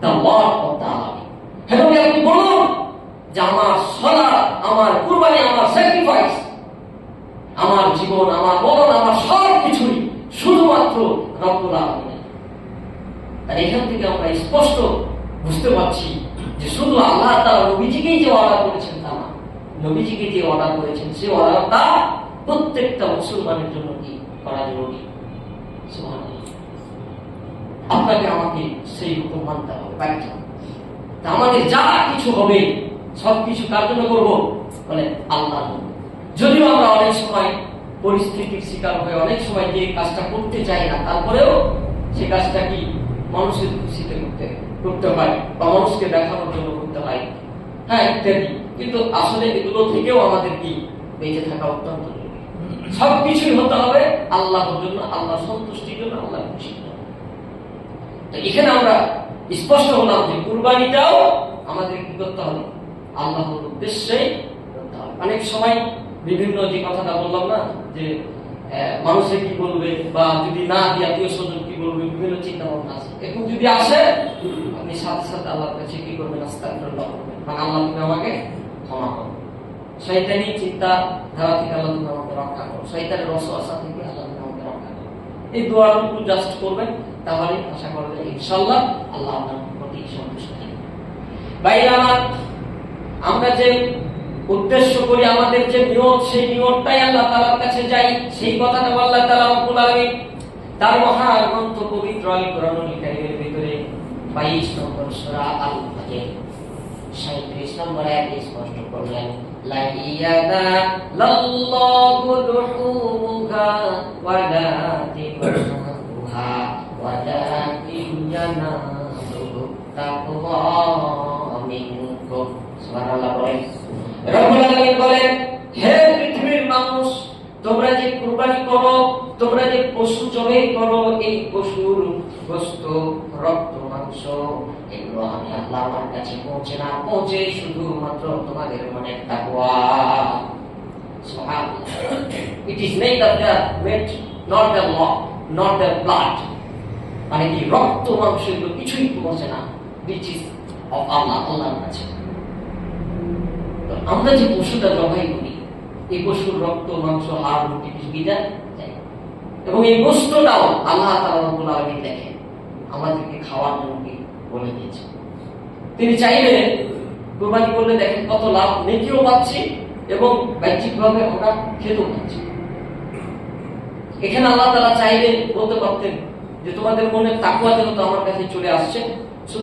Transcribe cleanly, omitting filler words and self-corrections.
The lord of the army. হে নবী, আপনি বলুন যে আমার সালাত, আমার কুরবানি, আমার স্যাক্রিফাইস, আমার জীবন, আমার মরণ, আমার সব কিছুই শুধুমাত্র রব্বুল আলামিন। আর এখান থেকে আমরা স্পষ্ট বুঝতে পারছি যে শুধু আল্লাহ তাআলা নবীজিকেই যে অর্ডার করেছেন তা না, নবীজিকে যে অর্ডার করেছেন সে অর্ডারটা প্রত্যেকটা মুসলমানের জন্য কি করা জরুরি। সুবহানাল্লাহ। আপনাকে আমাকে সেই হুকুম মানতে হবে, বাধ্য। তা আমাদের যা কিছু হবে সবকিছু কার জন্য করবো বলে আল্লাহর জন্য। যদিও আমরা অনেক সময় পরিস্থিতির শিকার হয়ে অনেক সময় যে কাজটা করতে চাই না, তারপরেও সে কাজটা কি মানুষের খুশিতে করতে হয় বা মানুষকে দেখানোর জন্য করতে হয়, হ্যাঁ, ইত্যাদি। কিন্তু আসলে এগুলো থেকেও আমাদের কি বেঁচে থাকা অত্যন্ত জরুরি। সবকিছুই হতে হবে আল্লাহর জন্য, আল্লাহর সন্তুষ্টির জন্য, আল্লাহর খুশির জন্য। তো এখানে আমরা স্পষ্ট হলাম যে কুরবানিটাও আমাদের কি করতে হবে আল্লাহর উদ্দেশ্যেই করতে হবে। অনেক সময় বিভিন্ন যে কথাটা বললাম না যে মানুষে কি বলবে বা যদি না দিয়ে আত্মীয় স্বজন কি বলবে, বিভিন্ন চিন্তা ভাবনা আছে। এখন যদি আসে আপনি সাথে সাথে আল্লাহর কাছে কি করবেন, আস্তাগফিরুল্লাহ করবেন, মানে আল্লাহ তুমি আমাকে ক্ষমা করো, শয়তানি চিন্তা ধারা থেকে আল্লাহ তুমি আমাকে রক্ষা করো, শয়তানের ওয়াসওয়াসা থেকে আল্লাহ তুমি আমাকে রক্ষা করো। এই দোয়াটুকু জাস্ট করবেন, তাহলে আশা করা যায় ইনশাআল্লাহ আল্লাহ আপনার প্রতি সন্তুষ্ট থাকবেন। ভাইরা আমার, আমরা যে উদ্দেশ্য করি, আমাদের যে নিয়ত, সেই নিয়তটাই আল্লাহ তাআলার কাছে যাই, সেই কথাটা আল্লাহ তাআলা রব্বুল আলামিন তার মহান গ্রন্থ পবিত্র আল কোরআনুল কারীমের ভিতরে 22 নম্বর সূরা আল ফাজর 37 নম্বর আয়াতে স্পষ্ট করলেন, লা ইয়ানাল্লাহু দুহুহা ওয়ালা দিমাউহা ওয়ালাকিন ইয়ানালুহু তাকওয়া মিনকুম। সুবহানাল্লাহ। রব্বুল আলামিন বলেন, হে পৃথিবীর মানুষ, তোমরা যে কুরবানি করো, তোমরা যে পশু জবাই করো, এই পশুর গোশত, রক্ত, মাংস, এগুলো আমি আল্লাহ আমার কাছে পৌঁছে না, পৌঁছে শুধুমাত্র তোমাদের মনের তাকওয়া। সুবহানাল্লাহ। It is neither the meat nor the law nor the blood, মানে কি রক্ত মাংস এগুলো কিছুই পৌঁছে না, which is of Allah, আল্লাহর কাছে। আমরা যে পশুটা জবাই করি, এই পশুর রক্ত, মাংস, হাড়, রুটি বিদায় যায়, এবং এই গোশতটাও আল্লাহ তাআলা রব্বুল আলামিন দেখেন আমাদেরকে খাওয়ার জন্য বলে দিয়েছে। তিনি চাইলে কুরবানি করলে দেখেন কত লাভ, নেকিও পাচ্ছি এবং বাহ্যিকভাবে আমরা খেতেও পাচ্ছি। এখানে আল্লাহ তাআলা চাইলে বলতে পারতেন যে তোমাদের মনে তাকওয়া যেন তো আমার কাছে চলে আসছে,